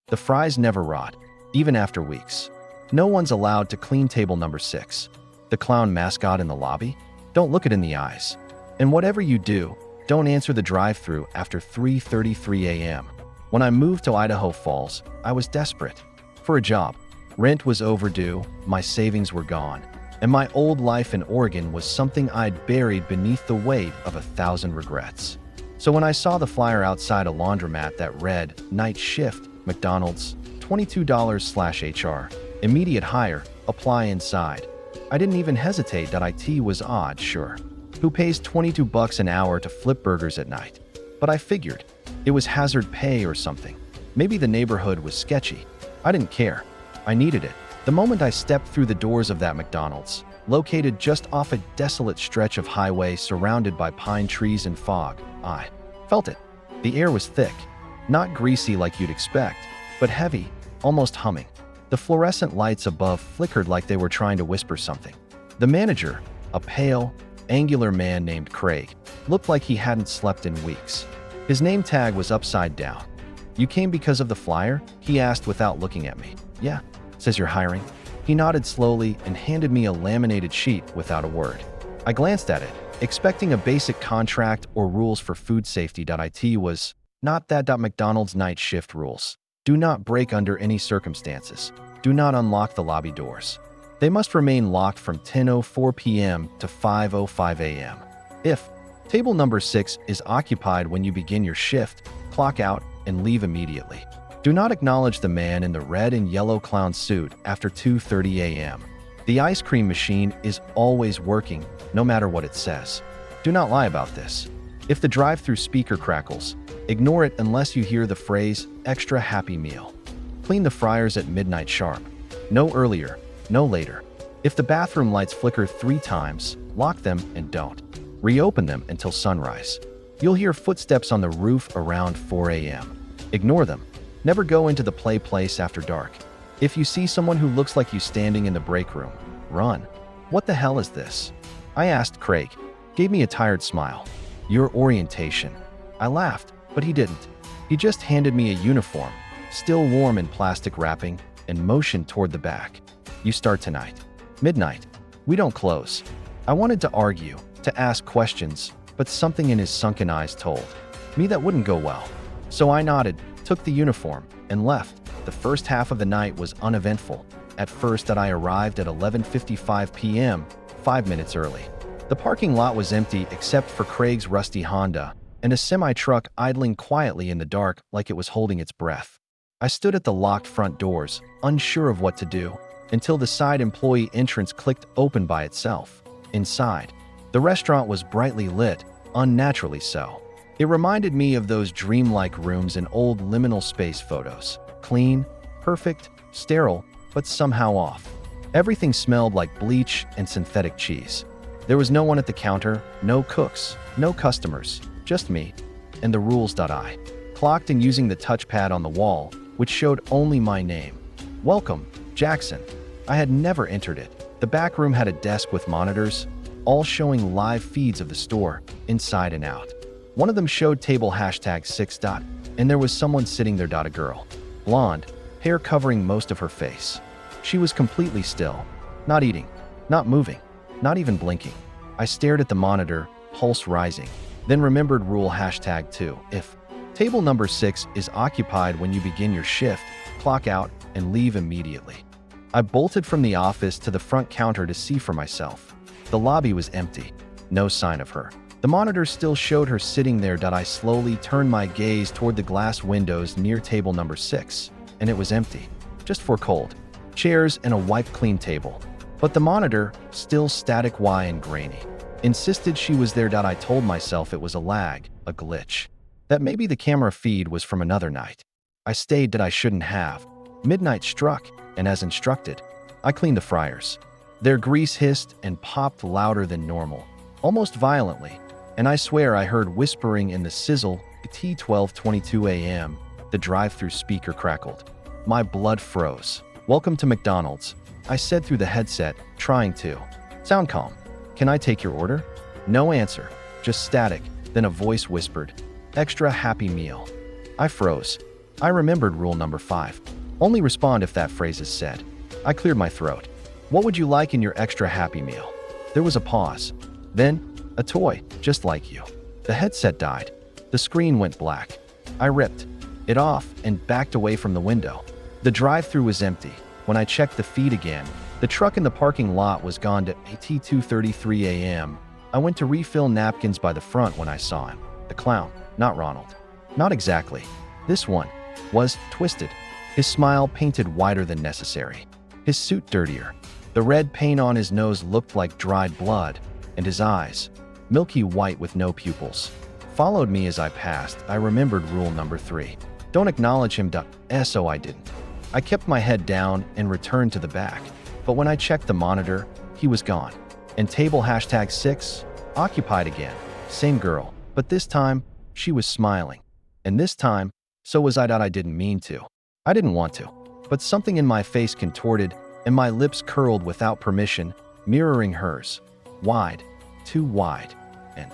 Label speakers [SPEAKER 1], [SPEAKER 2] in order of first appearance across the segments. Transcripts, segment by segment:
[SPEAKER 1] The fries never rot, even after weeks. No one's allowed to clean table number 6. The clown mascot in the lobby? Don't look it in the eyes. And whatever you do, don't answer the drive-thru after 3:33 a.m. When I moved to Idaho Falls, I was desperate for a job. Rent was overdue, my savings were gone, and my old life in Oregon was something I'd buried beneath the weight of 1,000 regrets. So when I saw the flyer outside a laundromat that read, Nightshift, McDonald's, $22/HR, immediate hire, apply inside, I didn't even hesitate. IT was odd, sure. Who pays $22 an hour to flip burgers at night? But I figured it was hazard pay or something. Maybe the neighborhood was sketchy. I didn't care. I needed it. The moment I stepped through the doors of that McDonald's, located just off a desolate stretch of highway surrounded by pine trees and fog, I felt it. The air was thick, not greasy like you'd expect, but heavy, almost humming. The fluorescent lights above flickered like they were trying to whisper something. The manager, a pale, angular man named Craig, looked like he hadn't slept in weeks. His name tag was upside down. "You came because of the flyer?" he asked without looking at me. "Yeah. Says you're hiring." He nodded slowly and handed me a laminated sheet without a word. I glanced at it, expecting a basic contract or rules for food safety. It was not that. McDonald's night shift rules. Do not break under any circumstances. Do not unlock the lobby doors. They must remain locked from 10:04 p.m. to 5:05 a.m. If table number 6 is occupied when you begin your shift, clock out and leave immediately. Do not acknowledge the man in the red and yellow clown suit after 2:30 a.m. The ice cream machine is always working, no matter what it says. Do not lie about this. If the drive-thru speaker crackles, ignore it unless you hear the phrase, "extra happy meal." Clean the fryers at midnight sharp. No earlier, no later. If the bathroom lights flicker 3 times, lock them and don't reopen them until sunrise. You'll hear footsteps on the roof around 4 a.m. Ignore them. Never go into the play place after dark. If you see someone who looks like you standing in the break room, run. "What the hell is this?" I asked Craig. Gave me a tired smile. "Your orientation." I laughed, but he didn't. He just handed me a uniform, still warm in plastic wrapping, and motioned toward the back. "You start tonight. Midnight. We don't close." I wanted to argue, to ask questions, but something in his sunken eyes told me that wouldn't go well. So I nodded, took the uniform, and left. The first half of the night was uneventful. At first I arrived at 11:55 p.m., 5 minutes early. The parking lot was empty except for Craig's rusty Honda and a semi-truck idling quietly in the dark like it was holding its breath. I stood at the locked front doors, unsure of what to do, until the side employee entrance clicked open by itself. Inside, the restaurant was brightly lit, unnaturally so. It reminded me of those dreamlike rooms in old liminal space photos. Clean, perfect, sterile, but somehow off. Everything smelled like bleach and synthetic cheese. There was no one at the counter, no cooks, no customers, just me and the rules. I clocked in using the touchpad on the wall, which showed only my name. "Welcome, Jackson." I had never entered it. The back room had a desk with monitors, all showing live feeds of the store, inside and out. One of them showed table #6. And there was someone sitting there. A girl. Blonde, hair covering most of her face. She was completely still, not eating, not moving, not even blinking. I stared at the monitor, pulse rising, then remembered rule #2. If table number 6 is occupied when you begin your shift, clock out and leave immediately. I bolted from the office to the front counter to see for myself. The lobby was empty. No sign of her. The monitor still showed her sitting there. I slowly turned my gaze toward the glass windows near table number 6, and it was empty, just 4 cold chairs and a wipe-clean table. But the monitor, still static and grainy, insisted she was there. I told myself it was a lag, a glitch, that maybe the camera feed was from another night. I stayed. I shouldn't have. Midnight struck, and as instructed, I cleaned the fryers. Their grease hissed and popped louder than normal, almost violently, and I swear I heard whispering in the sizzle. At 12:22 a.m., the drive-thru speaker crackled. My blood froze. "Welcome to McDonald's," I said through the headset, trying to sound calm. "Can I take your order?" No answer, just static. Then a voice whispered, "Extra happy meal." I froze. I remembered rule number 5. Only respond if that phrase is said. I cleared my throat. What would you like in your extra happy meal? There was a pause. Then, a toy, just like you. The headset died. The screen went black. I ripped it off and backed away from the window. The drive-thru was empty. When I checked the feed again, the truck in the parking lot was gone to 2:33 a.m. I went to refill napkins by the front when I saw him. The clown, not Ronald. Not exactly. This one was twisted. His smile painted wider than necessary. His suit dirtier. The red paint on his nose looked like dried blood, and his eyes, milky white with no pupils, followed me as I passed. I remembered rule number 3. Don't acknowledge him. So I didn't. I kept my head down and returned to the back. But when I checked the monitor, he was gone. And table #6, occupied again. Same girl. But this time, she was smiling. And this time, so was I. I didn't mean to. I didn't want to. But something in my face contorted, and my lips curled without permission, mirroring hers. Wide. Too wide. And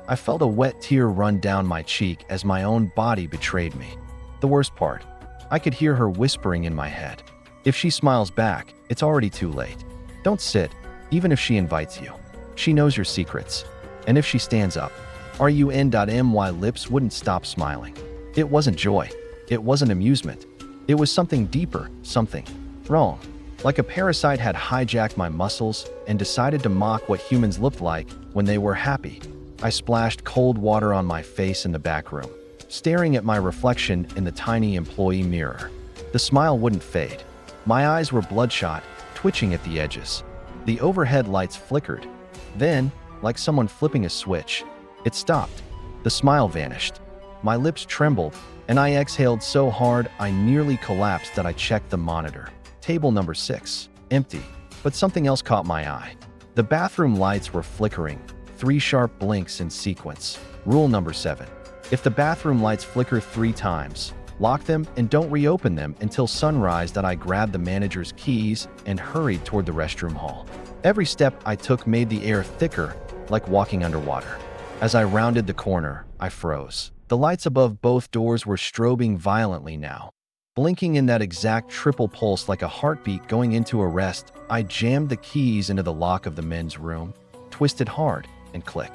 [SPEAKER 1] I felt a wet tear run down my cheek as my own body betrayed me. The worst part, I could hear her whispering in my head. If she smiles back, it's already too late. Don't sit, even if she invites you. She knows your secrets. And if she stands up, my lips wouldn't stop smiling. It wasn't joy. It wasn't amusement. It was something deeper, something wrong. Like a parasite had hijacked my muscles and decided to mock what humans looked like when they were happy. I splashed cold water on my face in the back room, staring at my reflection in the tiny employee mirror. The smile wouldn't fade. My eyes were bloodshot, twitching at the edges. The overhead lights flickered. Then, like someone flipping a switch, it stopped. The smile vanished. My lips trembled, and I exhaled so hard I nearly collapsed that I checked the monitor. Table number 6, empty. But something else caught my eye. The bathroom lights were flickering, 3 sharp blinks in sequence. Rule number 7. If the bathroom lights flicker 3 times, lock them and don't reopen them until sunrise. I grabbed the manager's keys and hurried toward the restroom hall. Every step I took made the air thicker, like walking underwater. As I rounded the corner, I froze. The lights above both doors were strobing violently now, blinking in that exact triple pulse like a heartbeat going into arrest. I jammed the keys into the lock of the men's room, twisted hard, and click.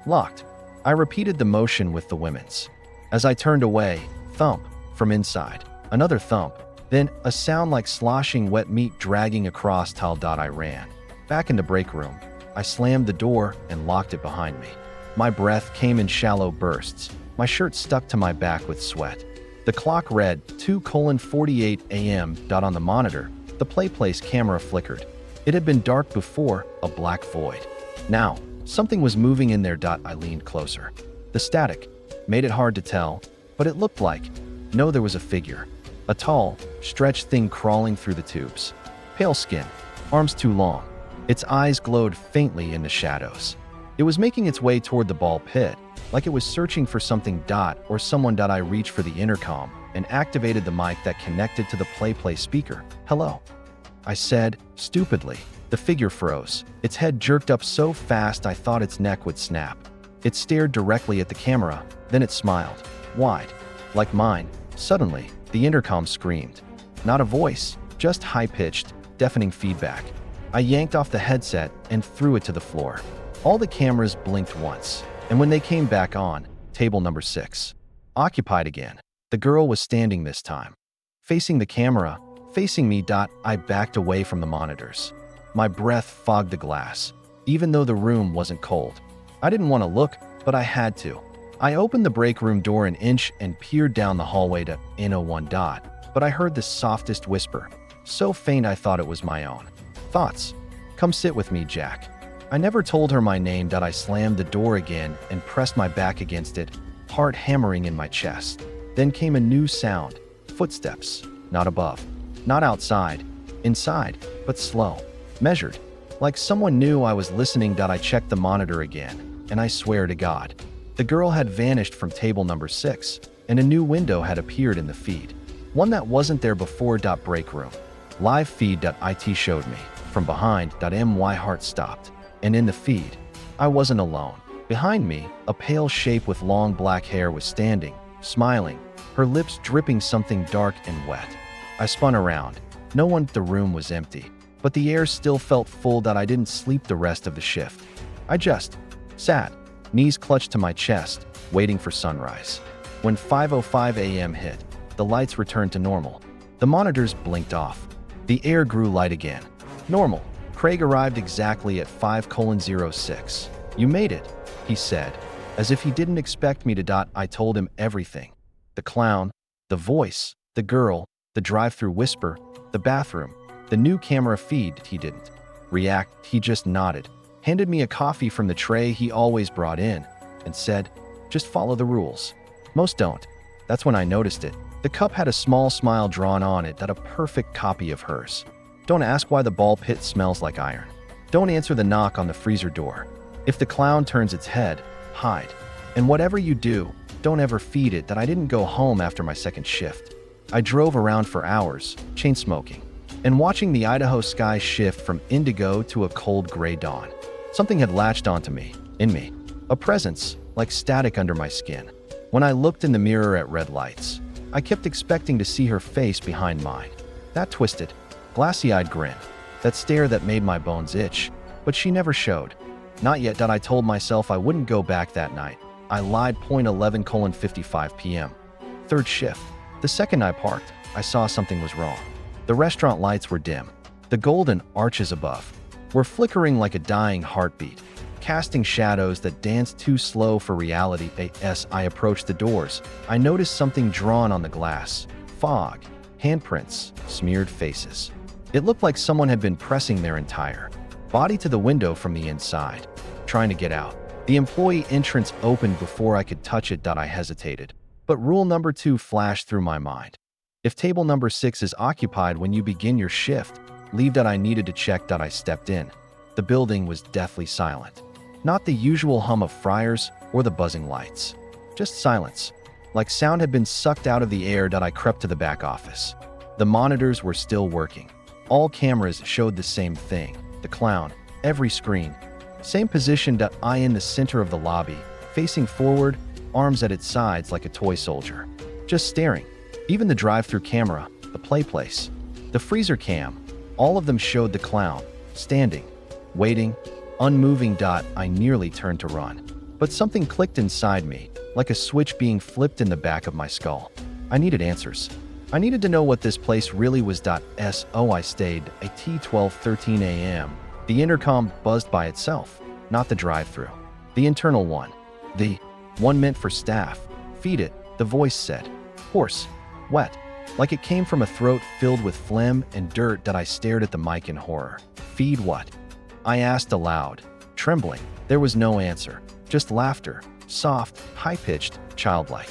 [SPEAKER 1] Locked. I repeated the motion with the women's. As I turned away, thump from inside. Another thump. Then a sound like sloshing wet meat dragging across tile. I ran back into break room. I slammed the door and locked it behind me. My breath came in shallow bursts. My shirt stuck to my back with sweat. The clock read 2:48 a.m. On the monitor, the PlayPlace camera flickered. It had been dark before, a black void. Now, something was moving in there. I leaned closer. The static made it hard to tell, but it looked like, no, there was a figure. A tall, stretched thing crawling through the tubes. Pale skin, arms too long. Its eyes glowed faintly in the shadows. It was making its way toward the ball pit, like it was searching for something. Or someone. I reached for the intercom and activated the mic that connected to the PlayPlace speaker. Hello, I said, stupidly. The figure froze. Its head jerked up so fast I thought its neck would snap. It stared directly at the camera, then it smiled. Wide, like mine. Suddenly, the intercom screamed. Not a voice, just high-pitched, deafening feedback. I yanked off the headset and threw it to the floor. All the cameras blinked once, and when they came back on, table number 6, occupied again. The girl was standing this time, facing the camera, facing me. I backed away from the monitors. My breath fogged the glass, even though the room wasn't cold. I didn't want to look, but I had to. I opened the break room door an inch and peered down the hallway to N01. But I heard the softest whisper, so faint I thought it was my own. Thoughts. Come sit with me, Jack. I never told her my name. I slammed the door again and pressed my back against it, heart hammering in my chest. Then came a new sound. Footsteps. Not above. Not outside. Inside, but slow. Measured. Like someone knew I was listening. I checked the monitor again, and I swear to God, the girl had vanished from table number 6, and a new window had appeared in the feed. One that wasn't there before. Break room. Live feed. It showed me. From behind. My heart stopped. And in the feed, I wasn't alone. Behind me, a pale shape with long black hair was standing, smiling, her lips dripping something dark and wet. I spun around. No one in the room was empty, but the air still felt full that I didn't sleep the rest of the shift. I just sat, knees clutched to my chest, waiting for sunrise. When 5:05 a.m. hit, the lights returned to normal. The monitors blinked off. The air grew light again. Normal. Craig arrived exactly at 5:06. You made it, he said, as if he didn't expect me to. I told him everything. The clown, the voice, the girl, the drive-through whisper, the bathroom, the new camera feed. He didn't react, he just nodded, handed me a coffee from the tray he always brought in, and said, "Just follow the rules." Most don't. That's when I noticed it. The cup had a small smile drawn on it, that a perfect copy of hers. Don't ask why the ball pit smells like iron. Don't answer the knock on the freezer door. If the clown turns its head, hide. And whatever you do, don't ever feed it. That I didn't go home after my second shift. I drove around for hours, chain smoking, and watching the Idaho sky shift from indigo to a cold gray dawn. Something had latched onto me, in me. A presence, like static under my skin. When I looked in the mirror at red lights, I kept expecting to see her face behind mine. That twisted, glassy-eyed grin. That stare that made my bones itch. But she never showed. Not yet. I told myself I wouldn't go back that night. I lied. 11:55 p.m. Third shift. The second I parked, I saw something was wrong. The restaurant lights were dim. The golden arches above were flickering like a dying heartbeat, casting shadows that danced too slow for reality. As I approached the doors, I noticed something drawn on the glass. Fog, handprints, smeared faces. It looked like someone had been pressing their entire body to the window from the inside, trying to get out. The employee entrance opened before I could touch it. I hesitated. But rule number 2 flashed through my mind. If table number 6 is occupied when you begin your shift, leave. I needed to check. I stepped in. The building was deathly silent. Not the usual hum of fryers or the buzzing lights. Just silence. Like sound had been sucked out of the air. I crept to the back office. The monitors were still working. All cameras showed the same thing. The clown, every screen. Same position. I in the center of the lobby, facing forward, arms at its sides like a toy soldier. Just staring. Even the drive-through camera, the play place, the freezer cam, all of them showed the clown, standing, waiting, unmoving. I nearly turned to run. But something clicked inside me, like a switch being flipped in the back of my skull. I needed answers. I needed to know what this place really was. So I stayed. At 12:13 a.m. The intercom buzzed by itself, not the drive-through. The internal one. The one meant for staff. Feed it, the voice said. Hoarse, wet, like it came from a throat filled with phlegm and dirt. I stared at the mic in horror. Feed what? I asked aloud, trembling. There was no answer, just laughter, soft, high-pitched, childlike.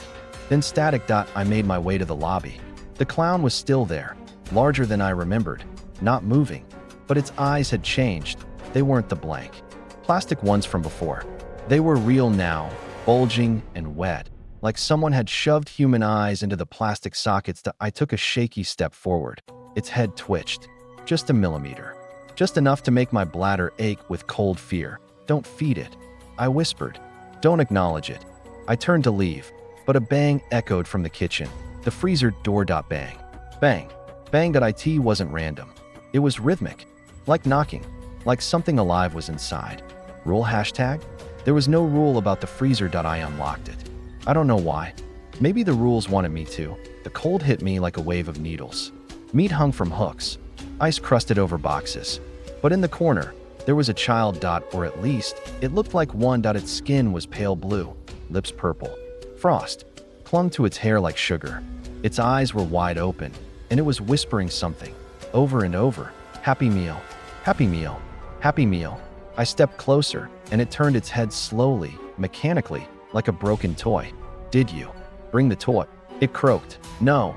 [SPEAKER 1] Then static. I made my way to the lobby. The clown was still there, larger than I remembered, not moving. But its eyes had changed. They weren't the blank plastic ones from before. They were real now, bulging and wet, like someone had shoved human eyes into the plastic sockets. I took a shaky step forward. Its head twitched, just a millimeter, just enough to make my bladder ache with cold fear. Don't feed it, I whispered. Don't acknowledge it. I turned to leave, but a bang echoed from the kitchen. The freezer door. Bang, bang, bang. It wasn't random. It was rhythmic, like knocking, like something alive was inside. Rule hashtag? There was no rule about the freezer. I unlocked it. I don't know why. Maybe the rules wanted me to. The cold hit me like a wave of needles. Meat hung from hooks, ice crusted over boxes. But in the corner, there was a child. Or at least, it looked like one. Its skin was pale blue, lips purple. Frost clung to its hair like sugar. Its eyes were wide open, and it was whispering something, over and over. Happy meal, happy meal, happy meal. I stepped closer, and it turned its head slowly, mechanically, like a broken toy. Did you bring the toy? It croaked. No,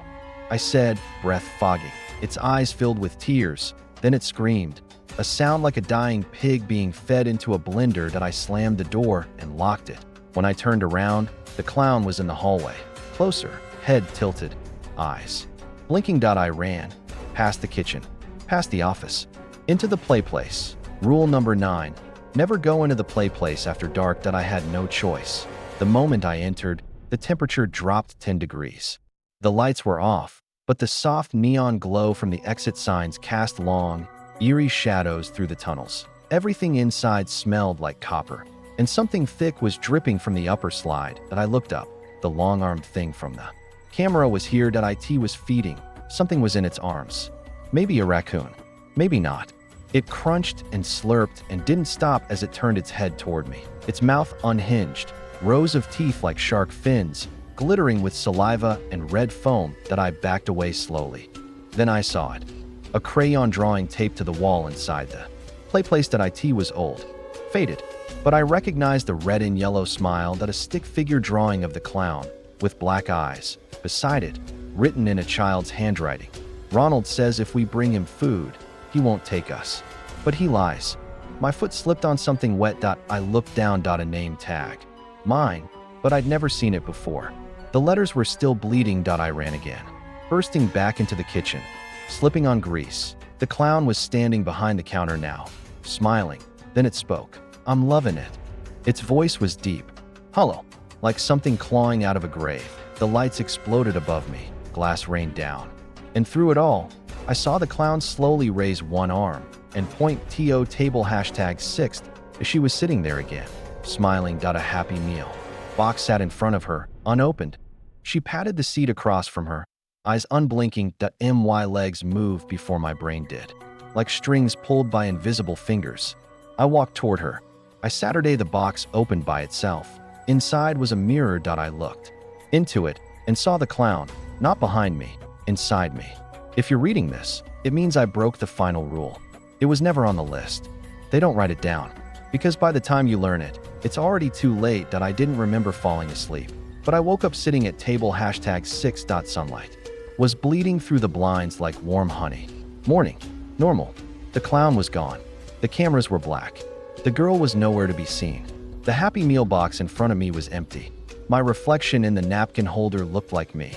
[SPEAKER 1] I said, breath fogging. Its eyes filled with tears. Then it screamed, a sound like a dying pig being fed into a blender. I slammed the door and locked it. When I turned around, the clown was in the hallway, closer, head tilted, eyes blinking. I ran, past the kitchen, past the office, into the play place. Rule number 9, never go into the play place after dark. I had no choice. The moment I entered, the temperature dropped 10 degrees. The lights were off, but the soft neon glow from the exit signs cast long, eerie shadows through the tunnels. Everything inside smelled like copper, and something thick was dripping from the upper slide that I looked up. The long-armed thing from the camera was here that IT was feeding. Something was in its arms. Maybe a raccoon. Maybe not. It crunched and slurped and didn't stop as it turned its head toward me. Its mouth unhinged, rows of teeth like shark fins, glittering with saliva and red foam that I backed away slowly. Then I saw it. A crayon drawing taped to the wall inside the play place that IT was old, faded, but I recognized the red and yellow smile that a stick figure drawing of the clown, with black eyes. Beside it, written in a child's handwriting, Ronald says if we bring him food, he won't take us. But he lies. My foot slipped on something wet. I looked down. A name tag. Mine, but I'd never seen it before. The letters were still bleeding. I ran again, bursting back into the kitchen, slipping on grease. The clown was standing behind the counter now, smiling. Then it spoke. I'm loving it. Its voice was deep, hollow, like something clawing out of a grave. The lights exploded above me. Glass rained down. And through it all, I saw the clown slowly raise one arm and point TO table #6th as she was sitting there again, smiling. A happy meal box sat in front of her, unopened. She patted the seat across from her, eyes unblinking. My legs moved before my brain did, like strings pulled by invisible fingers. I walked toward her. I Saturday the box opened by itself. Inside was a mirror. I looked into it and saw the clown, not behind me, inside me. If you're reading this, it means I broke the final rule. It was never on the list. They don't write it down, because by the time you learn it, it's already too late. I didn't remember falling asleep, but I woke up sitting at table #6. Sunlight was bleeding through the blinds like warm honey. Morning. Normal. The clown was gone. The cameras were black. The girl was nowhere to be seen. The Happy Meal box in front of me was empty. My reflection in the napkin holder looked like me.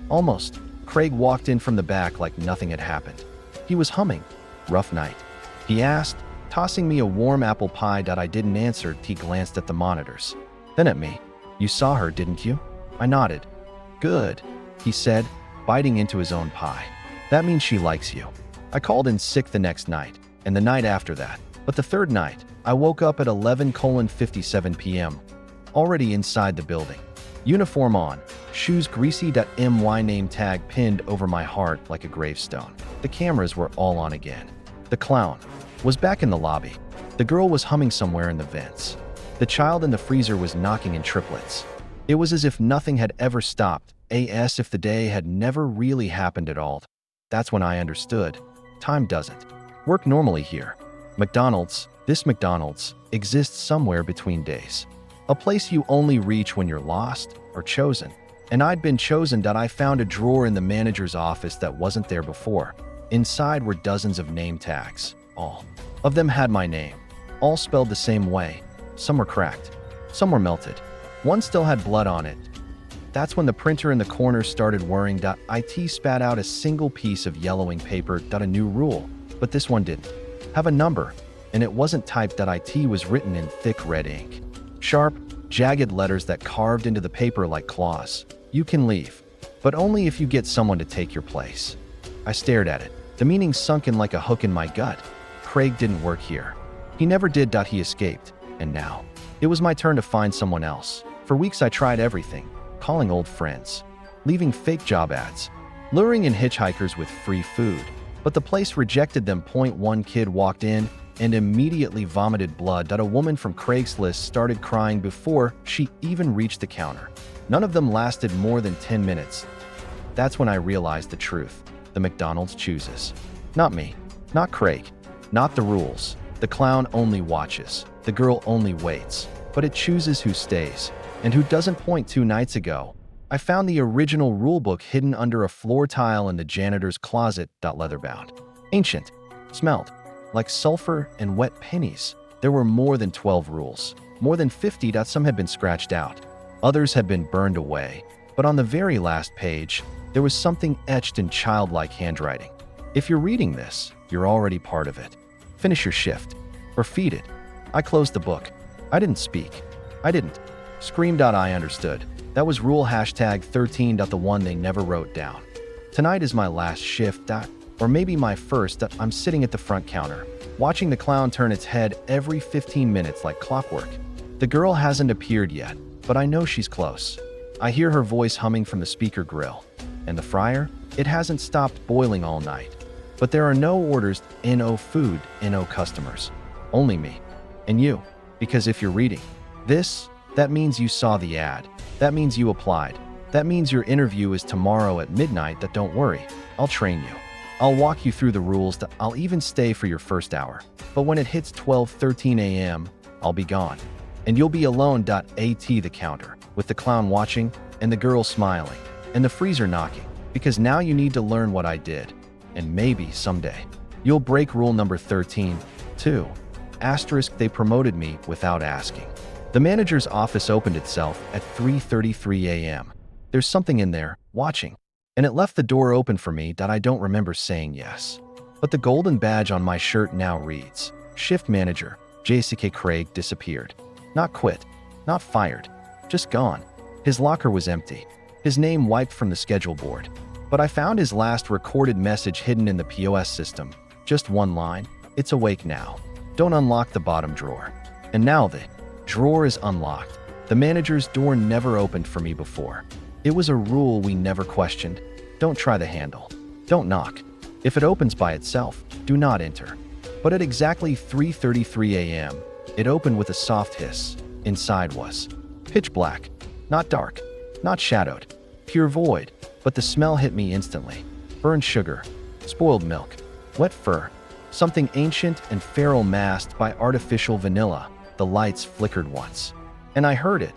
[SPEAKER 1] Almost. Craig walked in from the back like nothing had happened. He was humming. Rough night, he asked, tossing me a warm apple pie. I didn't answer. He glanced at the monitors, then at me. You saw her, didn't you? I nodded. Good, he said, biting into his own pie. That means she likes you. I called in sick the next night, and the night after that. But the third night, I woke up at 11:57 p.m., already inside the building. Uniform on, shoes greasy. My name tag pinned over my heart like a gravestone. The cameras were all on again. The clown was back in the lobby. The girl was humming somewhere in the vents. The child in the freezer was knocking in triplets. It was as if nothing had ever stopped, as if the day had never really happened at all. That's when I understood. Time doesn't work normally here. This McDonald's, exists somewhere between days. A place you only reach when you're lost or chosen. And I'd been chosen. I found a drawer in the manager's office that wasn't there before. Inside were dozens of name tags. All of them had my name, all spelled the same way. Some were cracked, some were melted. One still had blood on it. That's when the printer in the corner started whirring. IT spat out a single piece of yellowing paper. A new rule, but this one didn't have a number, and it wasn't typed. IT was written in thick red ink. Sharp, jagged letters that carved into the paper like claws. You can leave, but only if you get someone to take your place. I stared at it, the meaning sunk in like a hook in my gut. Craig didn't work here. He never did. He escaped, and now it was my turn to find someone else. For weeks I tried everything, calling old friends, leaving fake job ads, luring in hitchhikers with free food, but the place rejected them. One kid walked in and immediately vomited blood. A woman from Craigslist started crying before she even reached the counter. None of them lasted more than 10 minutes. That's when I realized the truth. The McDonald's chooses. Not me, not Craig, not the rules. The clown only watches. The girl only waits. But it chooses who stays and who doesn't. 2 nights ago, I found the original rulebook hidden under a floor tile in the janitor's closet. Leather-bound. Ancient. Smelled like sulfur and wet pennies. There were more than 12 rules. More than 50. Some had been scratched out. Others had been burned away. But on the very last page, there was something etched in childlike handwriting. If you're reading this, you're already part of it. Finish your shift. Or feed it. I closed the book. I didn't speak. I didn't scream. I understood. That was rule #13. The one they never wrote down. Tonight is my last shift, or maybe my first. I'm sitting at the front counter, watching the clown turn its head every 15 minutes like clockwork. The girl hasn't appeared yet, but I know she's close. I hear her voice humming from the speaker grill. And the fryer? It hasn't stopped boiling all night. But there are no orders, no food, no customers. Only me. And you. Because if you're reading this, that means you saw the ad. That means you applied. That means your interview is tomorrow at midnight. Don't worry, I'll train you. I'll walk you through the rules. I'll even stay for your first hour. But when it hits 12:13 a.m., I'll be gone. And you'll be alone. At the counter, with the clown watching, and the girl smiling, and the freezer knocking. Because now you need to learn what I did. And maybe someday, you'll break rule number 13, too. Asterisk, they promoted me without asking. The manager's office opened itself at 3:33 a.m. There's something in there, watching. And it left the door open for me. I don't remember saying yes. But the golden badge on my shirt now reads, Shift Manager, J.C.K. Craig disappeared. Not quit, not fired, just gone. His locker was empty, his name wiped from the schedule board. But I found his last recorded message hidden in the POS system. Just one line, it's awake now. Don't unlock the bottom drawer. And now the drawer is unlocked. The manager's door never opened for me before. It was a rule we never questioned. Don't try the handle. Don't knock. If it opens by itself, do not enter. But at exactly 3:33 a.m., it opened with a soft hiss. Inside was pitch black, not dark, not shadowed, pure void. But the smell hit me instantly. Burned sugar, spoiled milk, wet fur, something ancient and feral masked by artificial vanilla. The lights flickered once. And I heard it.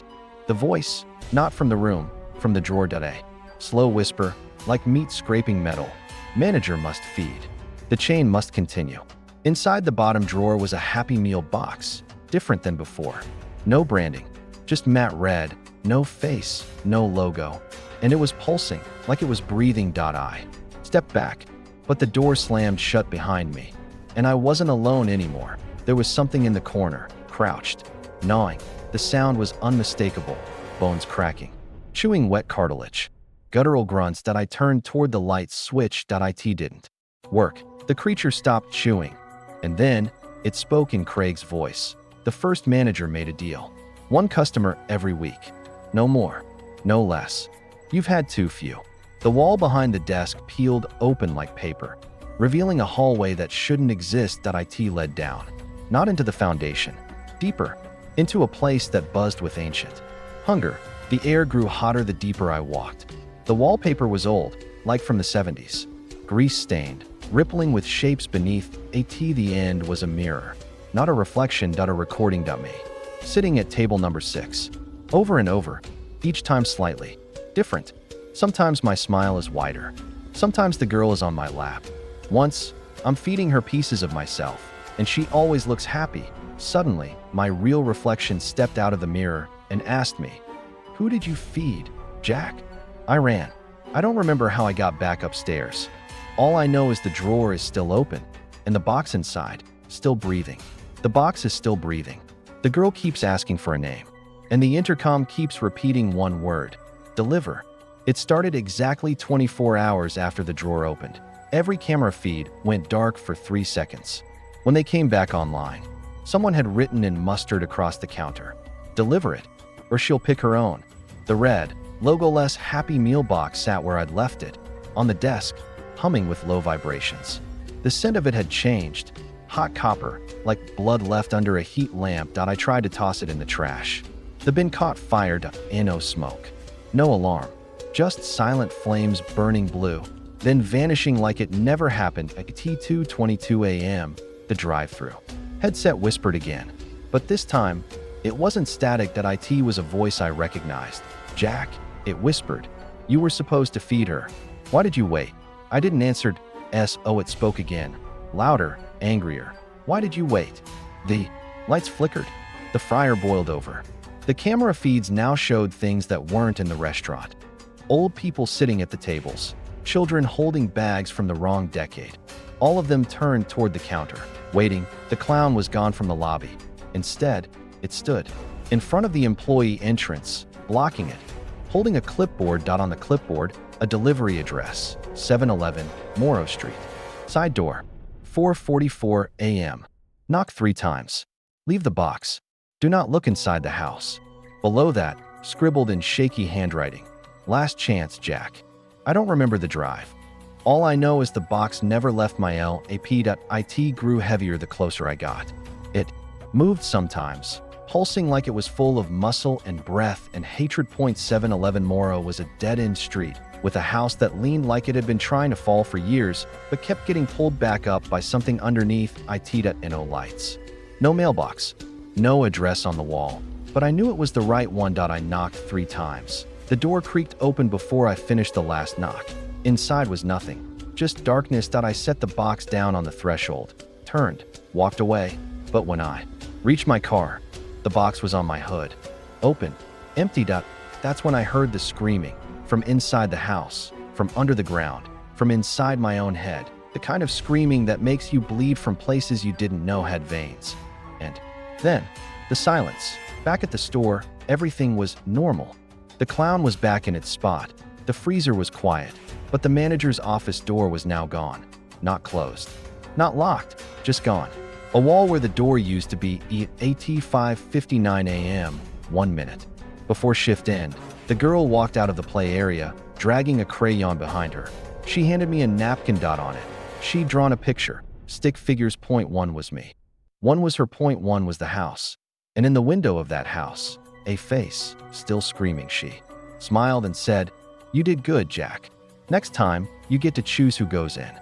[SPEAKER 1] The voice, not from the room, from the drawer. A slow whisper, like meat scraping metal. Manager must feed. The chain must continue. Inside the bottom drawer was a Happy Meal box, different than before. No branding, just matte red, no face, no logo. And it was pulsing, like it was breathing. I stepped back, but the door slammed shut behind me. And I wasn't alone anymore. There was something in the corner, crouched, gnawing. The sound was unmistakable, bones cracking, chewing wet cartilage. Guttural grunts. I turned toward the light switch. It didn't work. The creature stopped chewing. And then, it spoke in Craig's voice. The first manager made a deal. One customer every week. No more, no less. You've had too few. The wall behind the desk peeled open like paper, revealing a hallway that shouldn't exist. It led down, not into the foundation, deeper, into a place that buzzed with ancient hunger. The air grew hotter the deeper I walked. The wallpaper was old, like from the 70s, grease-stained, rippling with shapes beneath. The end was a mirror, not a reflection. A recording. Me, sitting at table number 6, over and over, each time slightly different. Sometimes my smile is wider. Sometimes the girl is on my lap. Once, I'm feeding her pieces of myself, and she always looks happy. Suddenly, my real reflection stepped out of the mirror and asked me, "Who did you feed, Jack?" I ran. I don't remember how I got back upstairs. All I know is the drawer is still open, and the box inside, still breathing. The box is still breathing. The girl keeps asking for a name, and the intercom keeps repeating one word: deliver. It started exactly 24 hours after the drawer opened. Every camera feed went dark for 3 seconds. When they came back online, someone had written in mustard across the counter, "Deliver it, or she'll pick her own." The red, logo-less Happy Meal box sat where I'd left it, on the desk, humming with low vibrations. The scent of it had changed, hot copper, like blood left under a heat lamp. I tried to toss it in the trash. The bin caught fire. No smoke, no alarm, just silent flames burning blue, then vanishing like it never happened. At 2:22 a.m., the drive-thru headset whispered again, but this time, it wasn't static. It was a voice I recognized. "Jack," it whispered. "You were supposed to feed her. Why did you wait?" I didn't answer. Oh, it spoke again, louder, angrier. "Why did you wait?" The lights flickered. The fryer boiled over. The camera feeds now showed things that weren't in the restaurant. Old people sitting at the tables, children holding bags from the wrong decade. All of them turned toward the counter, waiting. The clown was gone from the lobby. Instead, it stood in front of the employee entrance, blocking it, holding a clipboard. On the clipboard, a delivery address, 711 Morrow Street. Side door, 4:44 a.m. Knock 3 times. Leave the box. Do not look inside the house. Below that, scribbled in shaky handwriting, last chance, Jack. I don't remember the drive. All I know is the box never left my lap. It grew heavier the closer I got. It moved sometimes, pulsing like it was full of muscle and breath and hatred. 711 Morrow was a dead-end street with a house that leaned like it had been trying to fall for years but kept getting pulled back up by something underneath. No lights. No mailbox. No address on the wall. But I knew it was the right one. I knocked 3 times. The door creaked open before I finished the last knock. Inside was nothing, just darkness. I set the box down on the threshold, turned, walked away. But when I reached my car, the box was on my hood, open, empty. That's when I heard the screaming from inside the house, from under the ground, from inside my own head, the kind of screaming that makes you bleed from places you didn't know had veins. And then, the silence. Back at the store, everything was normal. The clown was back in its spot. The freezer was quiet, but the manager's office door was now gone. Not closed. Not locked, just gone. A wall where the door used to be at 5:59 a.m., 1 minute. Before shift end, the girl walked out of the play area, dragging a crayon behind her. She handed me a napkin. On it, she'd drawn a picture. Stick figures. 1 was me. 1 was her. 1 was the house. And in the window of that house, a face, still screaming. She smiled and said, "You did good, Jack. Next time, you get to choose who goes in."